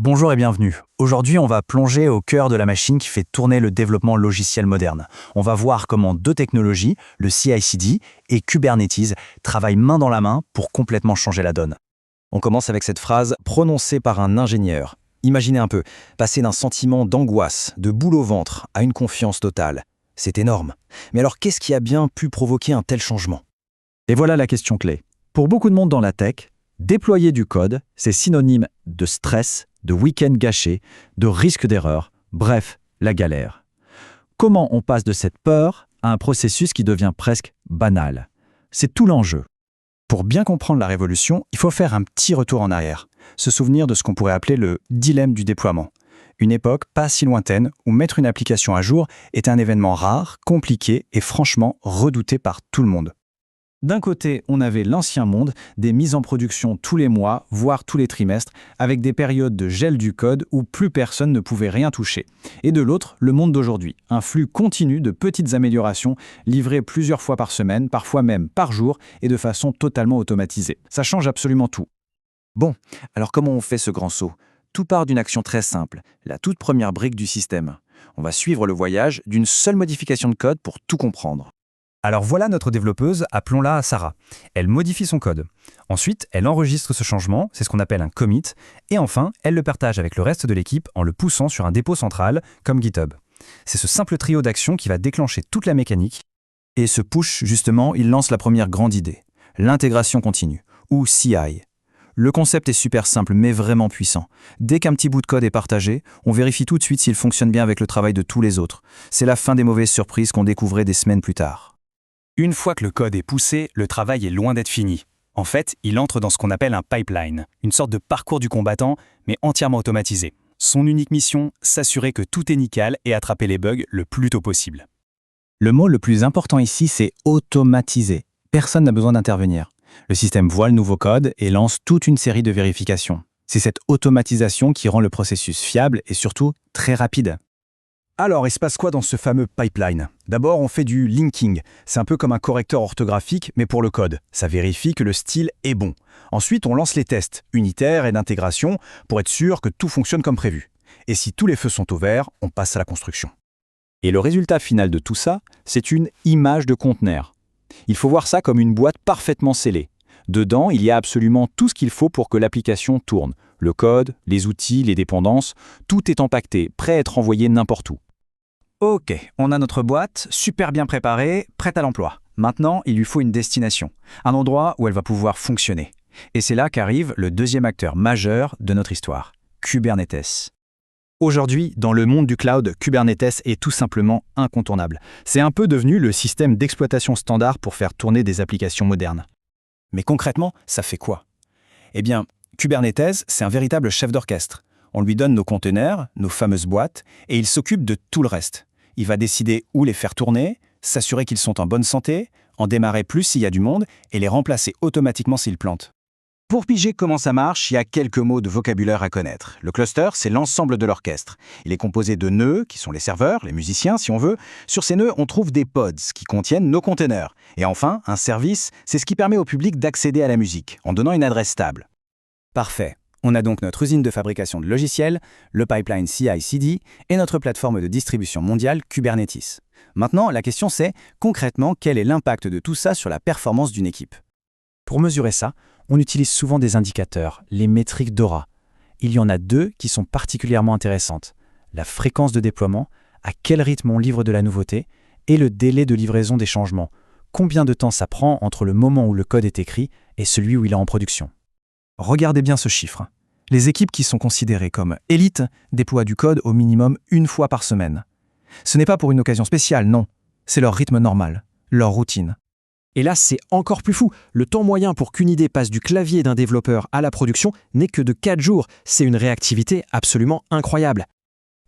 Bonjour et bienvenue. Aujourd'hui, on va plonger au cœur de la machine qui fait tourner le développement logiciel moderne. On va voir comment deux technologies, le CI/CD et Kubernetes, travaillent main dans la main pour complètement changer la donne. On commence avec cette phrase prononcée par un ingénieur. Imaginez un peu, passer d'un sentiment d'angoisse, de boule au ventre, à une confiance totale. C'est énorme. Mais alors qu'est-ce qui a bien pu provoquer un tel changement? Et voilà la question clé. Pour beaucoup de monde dans la tech, déployer du code, c'est synonyme de stress, de week-end gâché, de risque d'erreur, bref, la galère. Comment on passe de cette peur à un processus qui devient presque banal? C'est tout l'enjeu. Pour bien comprendre la révolution, il faut faire un petit retour en arrière, se souvenir de ce qu'on pourrait appeler le dilemme du déploiement. Une époque pas si lointaine où mettre une application à jour était un événement rare, compliqué et franchement redouté par tout le monde. D'un côté, on avait l'ancien monde, des mises en production tous les mois, voire tous les trimestres, avec des périodes de gel du code où plus personne ne pouvait rien toucher. Et de l'autre, le monde d'aujourd'hui, un flux continu de petites améliorations livrées plusieurs fois par semaine, parfois même par jour, et de façon totalement automatisée. Ça change absolument tout. Bon, alors comment on fait ce grand saut? Tout part d'une action très simple, la toute première brique du système. On va suivre le voyage d'une seule modification de code pour tout comprendre. Alors voilà notre développeuse, appelons-la Sarah. Elle modifie son code. Ensuite, elle enregistre ce changement, c'est ce qu'on appelle un commit. Et enfin, elle le partage avec le reste de l'équipe en le poussant sur un dépôt central, comme GitHub. C'est ce simple trio d'actions qui va déclencher toute la mécanique. Et ce push, justement, il lance la première grande idée, l'intégration continue, ou CI. Le concept est super simple, mais vraiment puissant. Dès qu'un petit bout de code est partagé, on vérifie tout de suite s'il fonctionne bien avec le travail de tous les autres. C'est la fin des mauvaises surprises qu'on découvrait des semaines plus tard. Une fois que le code est poussé, le travail est loin d'être fini. En fait, il entre dans ce qu'on appelle un pipeline, une sorte de parcours du combattant, mais entièrement automatisé. Son unique mission, s'assurer que tout est nickel et attraper les bugs le plus tôt possible. Le mot le plus important ici, c'est automatiser. Personne n'a besoin d'intervenir. Le système voit le nouveau code et lance toute une série de vérifications. C'est cette automatisation qui rend le processus fiable et surtout très rapide. Alors, il se passe quoi dans ce fameux pipeline? D'abord, on fait du linking. C'est un peu comme un correcteur orthographique, mais pour le code. Ça vérifie que le style est bon. Ensuite, on lance les tests, unitaires et d'intégration, pour être sûr que tout fonctionne comme prévu. Et si tous les feux sont au vert, on passe à la construction. Et le résultat final de tout ça, c'est une image de conteneur. Il faut voir ça comme une boîte parfaitement scellée. Dedans, il y a absolument tout ce qu'il faut pour que l'application tourne. Le code, les outils, les dépendances, tout est empaqueté, prêt à être envoyé n'importe où. Ok, on a notre boîte, super bien préparée, prête à l'emploi. Maintenant, il lui faut une destination, un endroit où elle va pouvoir fonctionner. Et c'est là qu'arrive le deuxième acteur majeur de notre histoire, Kubernetes. Aujourd'hui, dans le monde du cloud, Kubernetes est tout simplement incontournable. C'est un peu devenu le système d'exploitation standard pour faire tourner des applications modernes. Mais concrètement, ça fait quoi? Eh bien, Kubernetes, c'est un véritable chef d'orchestre. On lui donne nos conteneurs, nos fameuses boîtes, et il s'occupe de tout le reste. Il va décider où les faire tourner, s'assurer qu'ils sont en bonne santé, en démarrer plus s'il y a du monde, et les remplacer automatiquement s'ils plantent. Pour piger comment ça marche, il y a quelques mots de vocabulaire à connaître. Le cluster, c'est l'ensemble de l'orchestre. Il est composé de nœuds, qui sont les serveurs, les musiciens si on veut. Sur ces nœuds, on trouve des pods, qui contiennent nos conteneurs. Et enfin, un service, c'est ce qui permet au public d'accéder à la musique, en donnant une adresse stable. Parfait. On a donc notre usine de fabrication de logiciels, le pipeline CI/CD et notre plateforme de distribution mondiale Kubernetes. Maintenant, la question c'est, concrètement, quel est l'impact de tout ça sur la performance d'une équipe? Pour mesurer ça, on utilise souvent des indicateurs, les métriques DORA. Il y en a deux qui sont particulièrement intéressantes. La fréquence de déploiement, à quel rythme on livre de la nouveauté, et le délai de livraison des changements. Combien de temps ça prend entre le moment où le code est écrit et celui où il est en production? Regardez bien ce chiffre. Les équipes qui sont considérées comme élites déploient du code au minimum une fois par semaine. Ce n'est pas pour une occasion spéciale, non. C'est leur rythme normal, leur routine. Et là, c'est encore plus fou. Le temps moyen pour qu'une idée passe du clavier d'un développeur à la production n'est que de 4 jours. C'est une réactivité absolument incroyable.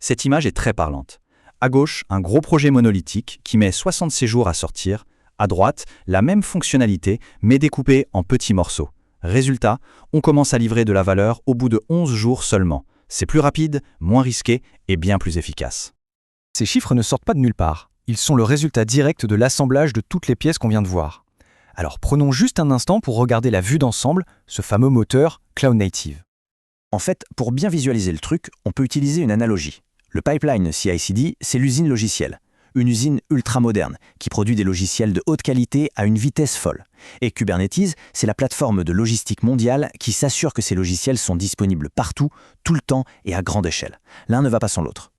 Cette image est très parlante. À gauche, un gros projet monolithique qui met 66 jours à sortir. À droite, la même fonctionnalité, mais découpée en petits morceaux. Résultat, on commence à livrer de la valeur au bout de 11 jours seulement. C'est plus rapide, moins risqué et bien plus efficace. Ces chiffres ne sortent pas de nulle part. Ils sont le résultat direct de l'assemblage de toutes les pièces qu'on vient de voir. Alors prenons juste un instant pour regarder la vue d'ensemble, ce fameux moteur Cloud Native. En fait, pour bien visualiser le truc, on peut utiliser une analogie. Le pipeline CI/CD, c'est l'usine logicielle. Une usine ultra-moderne qui produit des logiciels de haute qualité à une vitesse folle. Et Kubernetes, c'est la plateforme de logistique mondiale qui s'assure que ces logiciels sont disponibles partout, tout le temps et à grande échelle. L'un ne va pas sans l'autre.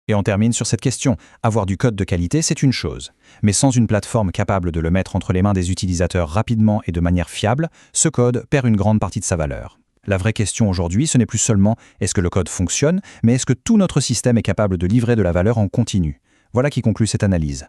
Et on termine sur cette question. Avoir du code de qualité, c'est une chose. Mais sans une plateforme capable de le mettre entre les mains des utilisateurs rapidement et de manière fiable, ce code perd une grande partie de sa valeur. La vraie question aujourd'hui, ce n'est plus seulement est-ce que le code fonctionne, mais est-ce que tout notre système est capable de livrer de la valeur en continu. Voilà qui conclut cette analyse.